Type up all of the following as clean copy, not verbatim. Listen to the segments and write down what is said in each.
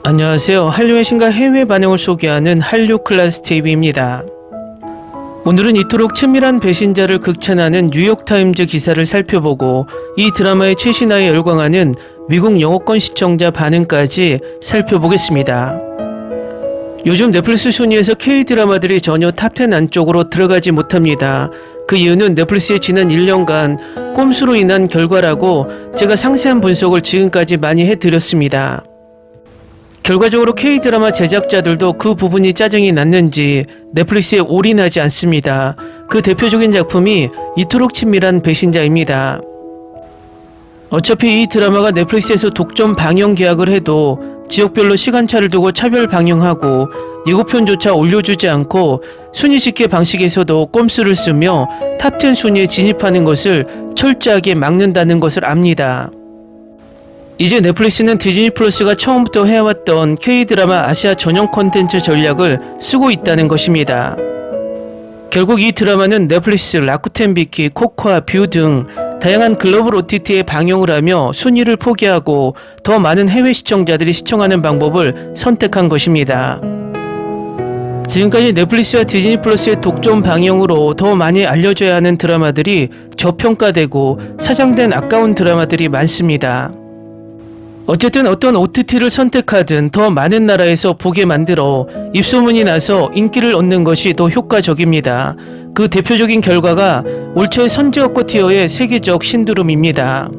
안녕하세요. 한류의 신과 해외 반응을 소개하는 한류클래스TV입니다. 오늘은 이토록 친밀한 배신자를 극찬하는 뉴욕타임즈 기사를 살펴보고 이 드라마의 최신화에 열광하는 미국 영어권 시청자 반응까지 살펴보겠습니다. 요즘 넷플릭스 순위에서 K-드라마들이 전혀 탑10 안쪽으로 들어가지 못합니다. 그 이유는 넷플릭스의 지난 1년간 꼼수로 인한 결과라고 제가 상세한 분석을 지금까지 많이 해드렸습니다. 결과적으로 K-드라마 제작자들도 그 부분이 짜증이 났는지 넷플릭스에 올인하지 않습니다. 그 대표적인 작품이 이토록 친밀한 배신자입니다. 어차피 이 드라마가 넷플릭스에서 독점 방영 계약을 해도 지역별로 시간차를 두고 차별 방영하고 예고편조차 올려주지 않고 순위 집계 방식에서도 꼼수를 쓰며 탑10 순위에 진입하는 것을 철저하게 막는다는 것을 압니다. 이제 넷플릭스는 디즈니 플러스가 처음부터 해왔던 K-드라마 아시아 전용 콘텐츠 전략을 쓰고 있다는 것입니다. 결국 이 드라마는 넷플릭스, 라쿠텐 비키, 코코아, 뷰 등 다양한 글로벌 OTT에 방영을 하며 순위를 포기하고 더 많은 해외 시청자들이 시청하는 방법을 선택한 것입니다. 지금까지 넷플릭스와 디즈니 플러스의 독점 방영으로 더 많이 알려져야 하는 드라마들이 저평가되고 사장된 아까운 드라마들이 많습니다. 어쨌든 어떤 OTT를 선택하든 더 많은 나라에서 보게 만들어 입소문이 나서 인기를 얻는 것이 더 효과적입니다. 그 대표적인 결과가 올 초의 선지어코 티어의 세계적 신드롬입니다.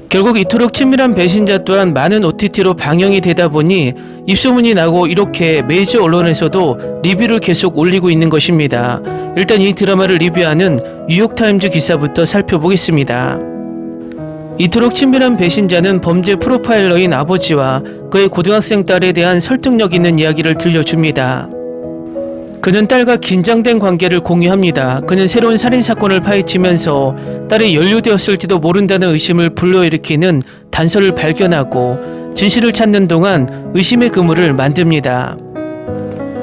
결국 이토록 친밀한 배신자 또한 많은 OTT로 방영이 되다 보니 입소문이 나고 이렇게 메이저 언론에서도 리뷰를 계속 올리고 있는 것입니다. 일단 이 드라마를 리뷰하는 뉴욕타임즈 기사부터 살펴보겠습니다. 이토록 친밀한 배신자는 범죄 프로파일러인 아버지와 그의 고등학생 딸에 대한 설득력 있는 이야기를 들려줍니다. 그는 딸과 긴장된 관계를 공유합니다. 그는 새로운 살인사건을 파헤치면서 딸이 연루되었을지도 모른다는 의심을 불러일으키는 단서를 발견하고 진실을 찾는 동안 의심의 그물을 만듭니다.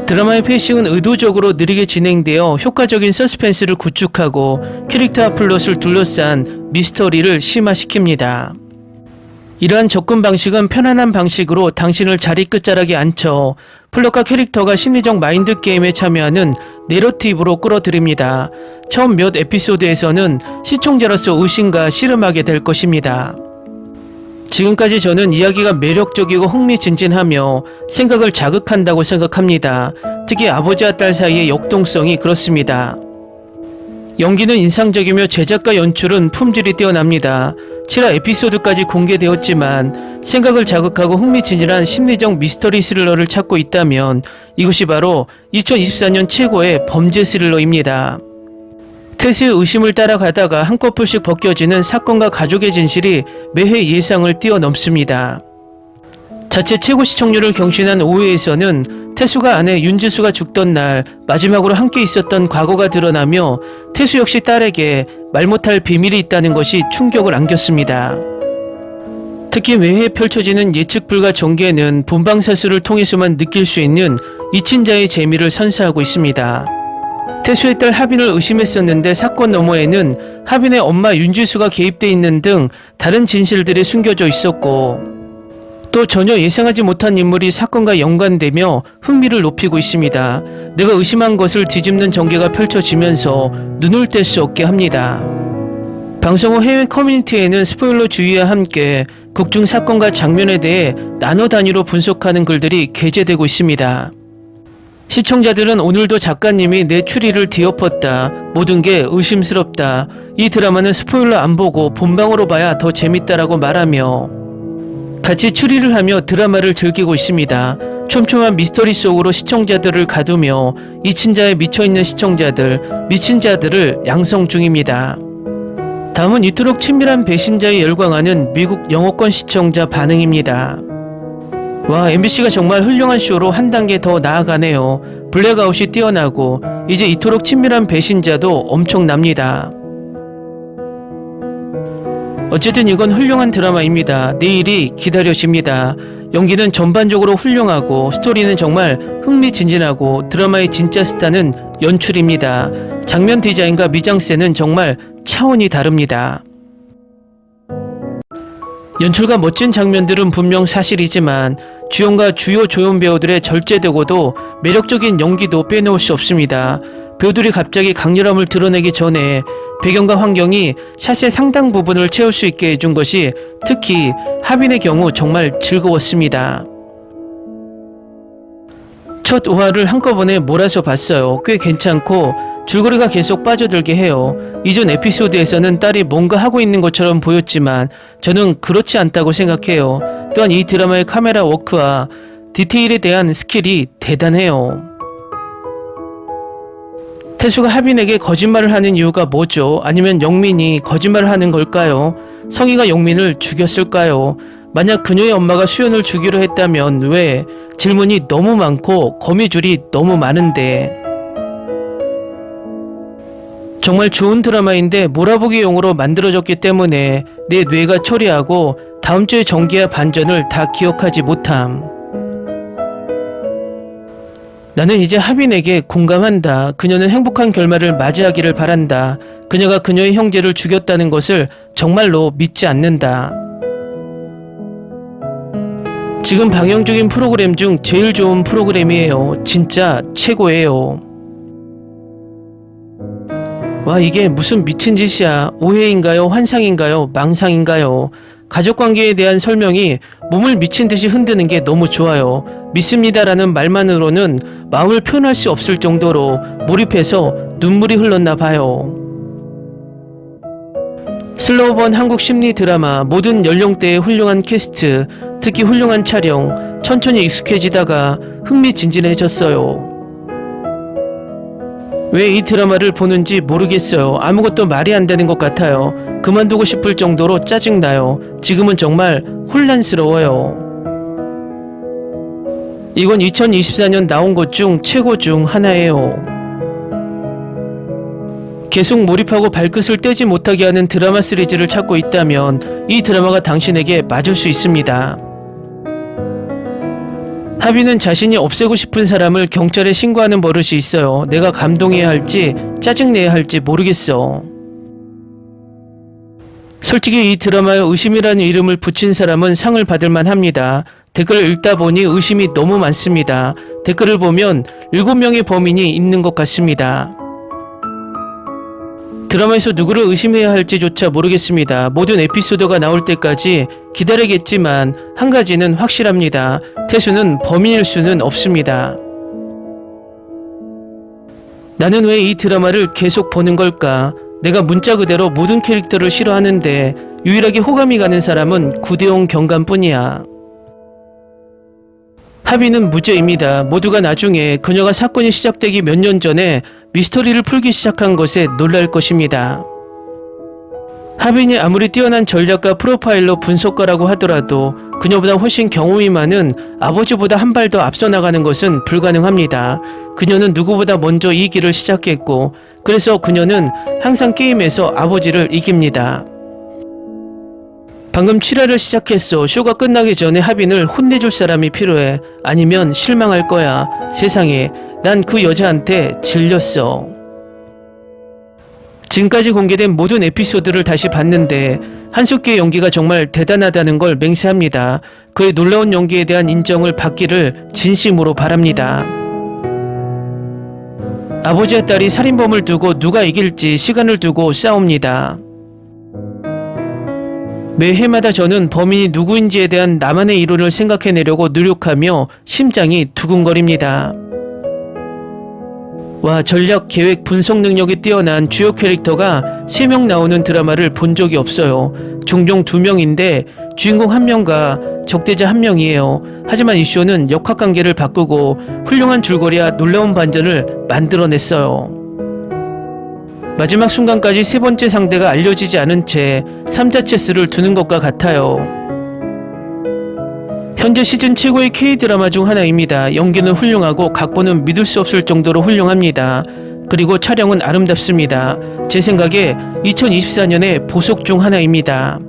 드라마의 페이싱은 의도적으로 느리게 진행되어 효과적인 서스펜스를 구축하고 캐릭터와 플롯을 둘러싼 미스터리를 심화시킵니다. 이러한 접근 방식은 편안한 방식으로 당신을 자리 끝자락에 앉혀 플롯과 캐릭터가 심리적 마인드 게임에 참여하는 내러티브로 끌어들입니다. 처음 몇 에피소드에서는 시청자로서 의심과 씨름하게 될 것입니다. 지금까지 저는 이야기가 매력적이고 흥미진진하며 생각을 자극한다고 생각합니다. 특히 아버지와 딸 사이의 역동성이 그렇습니다. 연기는 인상적이며 제작과 연출은 품질이 뛰어납니다. 7화 에피소드까지 공개되었지만 생각을 자극하고 흥미진진한 심리적 미스터리 스릴러를 찾고 있다면 이것이 바로 2024년 최고의 범죄 스릴러입니다. 태수의 의심을 따라가다가 한꺼풀씩 벗겨지는 사건과 가족의 진실이 매회 예상을 뛰어넘습니다. 자체 최고 시청률을 경신한 5회에서는 태수가 아내 윤지수가 죽던 날 마지막으로 함께 있었던 과거가 드러나며 태수 역시 딸에게 말 못할 비밀이 있다는 것이 충격을 안겼습니다. 특히 매회 펼쳐지는 예측 불가 전개는 본방사수를 통해서만 느낄 수 있는 이친자의 재미를 선사하고 있습니다. 태수의 딸 하빈을 의심했었는데 사건 너머에는 하빈의 엄마 윤지수가 개입돼 있는 등 다른 진실들이 숨겨져 있었고 또 전혀 예상하지 못한 인물이 사건과 연관되며 흥미를 높이고 있습니다. 내가 의심한 것을 뒤집는 전개가 펼쳐지면서 눈을 뗄 수 없게 합니다. 방송 후 해외 커뮤니티에는 스포일러 주의와 함께 극중 사건과 장면에 대해 나눠 단위로 분석하는 글들이 게재되고 있습니다. 시청자들은 오늘도 작가님이 내 추리를 뒤엎었다. 모든 게 의심스럽다. 이 드라마는 스포일러 안 보고 본방으로 봐야 더 재밌다라고 말하며 같이 추리를 하며 드라마를 즐기고 있습니다. 촘촘한 미스터리 속으로 시청자들을 가두며 이친자에 미쳐있는 시청자들, 미친 자들을 양성 중입니다. 다음은 이토록 친밀한 배신자에 열광하는 미국 영어권 시청자 반응입니다. 와, MBC가 정말 훌륭한 쇼로 한 단계 더 나아가네요. 블랙아웃이 뛰어나고 이제 이토록 친밀한 배신자도 엄청납니다. 어쨌든 이건 훌륭한 드라마입니다. 내일이 기다려집니다. 연기는 전반적으로 훌륭하고 스토리는 정말 흥미진진하고 드라마의 진짜 스타는 연출입니다. 장면 디자인과 미장센은 정말 차원이 다릅니다. 연출과 멋진 장면들은 분명 사실이지만 주연과 주요 조연 배우들의 절제되고도 매력적인 연기도 빼놓을 수 없습니다. 배우들이 갑자기 강렬함을 드러내기 전에 배경과 환경이 샷의 상당 부분을 채울 수 있게 해준 것이 특히 하빈의 경우 정말 즐거웠습니다. 첫 5화를 한꺼번에 몰아서 봤어요. 꽤 괜찮고 줄거리가 계속 빠져들게 해요. 이전 에피소드에서는 딸이 뭔가 하고 있는 것처럼 보였지만 저는 그렇지 않다고 생각해요. 또한 이 드라마의 카메라 워크와 디테일에 대한 스킬이 대단해요. 태수가 하빈에게 거짓말을 하는 이유가 뭐죠? 아니면 영민이 거짓말을 하는 걸까요? 성희가 영민을 죽였을까요? 만약 그녀의 엄마가 수연을 죽이려 했다면 왜? 질문이 너무 많고 거미줄이 너무 많은데. 정말 좋은 드라마인데 몰아보기용으로 만들어졌기 때문에 내 뇌가 처리하고 다음 주의 전개와 반전을 다 기억하지 못함. 나는 이제 하빈에게 공감한다. 그녀는 행복한 결말을 맞이하기를 바란다. 그녀가 그녀의 형제를 죽였다는 것을 정말로 믿지 않는다. 지금 방영 중인 프로그램 중 제일 좋은 프로그램이에요. 진짜 최고예요. 와, 이게 무슨 미친 짓이야. 오해인가요? 환상인가요? 망상인가요? 가족관계에 대한 설명이 몸을 미친 듯이 흔드는 게 너무 좋아요. 믿습니다라는 말만으로는 마음을 표현할 수 없을 정도로 몰입해서 눈물이 흘렀나 봐요. 슬로우번 한국 심리 드라마, 모든 연령대의 훌륭한 캐스트, 특히 훌륭한 촬영, 천천히 익숙해지다가 흥미진진해졌어요. 왜 이 드라마를 보는지 모르겠어요. 아무것도 말이 안 되는 것 같아요. 그만두고 싶을 정도로 짜증나요. 지금은 정말 혼란스러워요. 이건 2024년 나온 것 중 최고 중 하나예요. 계속 몰입하고 발끝을 떼지 못하게 하는 드라마 시리즈를 찾고 있다면 이 드라마가 당신에게 맞을 수 있습니다. 하빈은 자신이 없애고 싶은 사람을 경찰에 신고하는 버릇이 있어요. 내가 감동해야 할지 짜증내야 할지 모르겠어. 솔직히 이 드라마에 의심이라는 이름을 붙인 사람은 상을 받을 만합니다. 댓글을 읽다 보니 의심이 너무 많습니다. 댓글을 보면 7명의 범인이 있는 것 같습니다. 드라마에서 누구를 의심해야 할지조차 모르겠습니다. 모든 에피소드가 나올 때까지 기다리겠지만 한 가지는 확실합니다. 태수는 범인일 수는 없습니다. 나는 왜 이 드라마를 계속 보는 걸까? 내가 문자 그대로 모든 캐릭터를 싫어하는데 유일하게 호감이 가는 사람은 구대용 경감뿐이야. 하빈은 무죄입니다. 모두가 나중에 그녀가 사건이 시작되기 몇 년 전에 미스터리를 풀기 시작한 것에 놀랄 것입니다. 하빈이 아무리 뛰어난 전략가 프로파일러 분석가라고 하더라도 그녀보다 훨씬 경험이 많은 아버지보다 한 발 더 앞서 나가는 것은 불가능합니다. 그녀는 누구보다 먼저 이 길을 시작했고 그래서 그녀는 항상 게임에서 아버지를 이깁니다. 방금 7화를 시작했어. 쇼가 끝나기 전에 하빈을 혼내줄 사람이 필요해. 아니면 실망할 거야. 세상에, 난 그 여자한테 질렸어. 지금까지 공개된 모든 에피소드를 다시 봤는데 한석규의 연기가 정말 대단하다는 걸 맹세합니다. 그의 놀라운 연기에 대한 인정을 받기를 진심으로 바랍니다. 아버지와 딸이 살인범을 두고 누가 이길지 시간을 두고 싸웁니다. 매 회마다 저는 범인이 누구인지에 대한 나만의 이론을 생각해내려고 노력하며 심장이 두근거립니다. 와, 전략, 계획, 분석 능력이 뛰어난 주요 캐릭터가 3명 나오는 드라마를 본 적이 없어요. 종종 2명인데 주인공 1명과 적대자 1명이에요. 하지만 이 쇼는 역학관계를 바꾸고 훌륭한 줄거리와 놀라운 반전을 만들어냈어요. 마지막 순간까지 세 번째 상대가 알려지지 않은 채 3자 체스를 두는 것과 같아요. 현재 시즌 최고의 K-드라마 중 하나입니다. 연기는 훌륭하고 각본은 믿을 수 없을 정도로 훌륭합니다. 그리고 촬영은 아름답습니다. 제 생각에 2024년의 보석 중 하나입니다.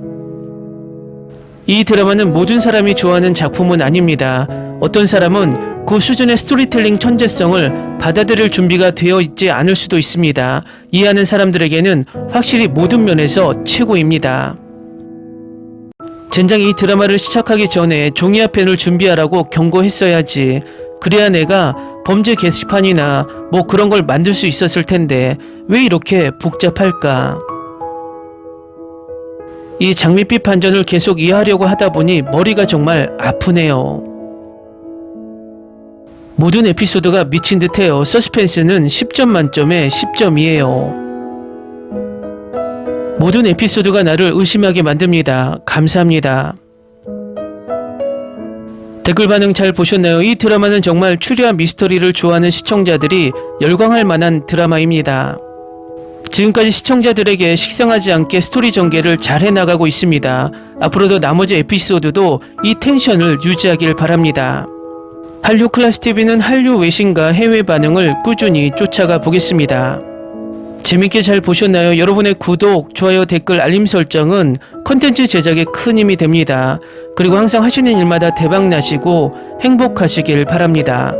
이 드라마는 모든 사람이 좋아하는 작품은 아닙니다. 어떤 사람은 그 수준의 스토리텔링 천재성을 받아들일 준비가 되어 있지 않을 수도 있습니다. 이해하는 사람들에게는 확실히 모든 면에서 최고입니다. 젠장 이 드라마를 시작하기 전에 종이와 펜을 준비하라고 경고했어야지. 그래야 내가 범죄 게시판이나 뭐 그런 걸 만들 수 있었을 텐데 왜 이렇게 복잡할까? 이 장밋빛 반전을 계속 이해하려고 하다 보니 머리가 정말 아프네요. 모든 에피소드가 미친 듯해요. 서스펜스는 10점 만점에 10점이에요. 모든 에피소드가 나를 의심하게 만듭니다. 감사합니다. 댓글 반응 잘 보셨나요? 이 드라마는 정말 추리와 미스터리를 좋아하는 시청자들이 열광할 만한 드라마입니다. 지금까지 시청자들에게 식상하지 않게 스토리 전개를 잘 해나가고 있습니다. 앞으로도 나머지 에피소드도 이 텐션을 유지하길 바랍니다. 한류 클래스TV는 한류 외신과 해외 반응을 꾸준히 쫓아가 보겠습니다. 재밌게 잘 보셨나요? 여러분의 구독, 좋아요, 댓글, 알림 설정은 컨텐츠 제작에 큰 힘이 됩니다. 그리고 항상 하시는 일마다 대박 나시고 행복하시길 바랍니다.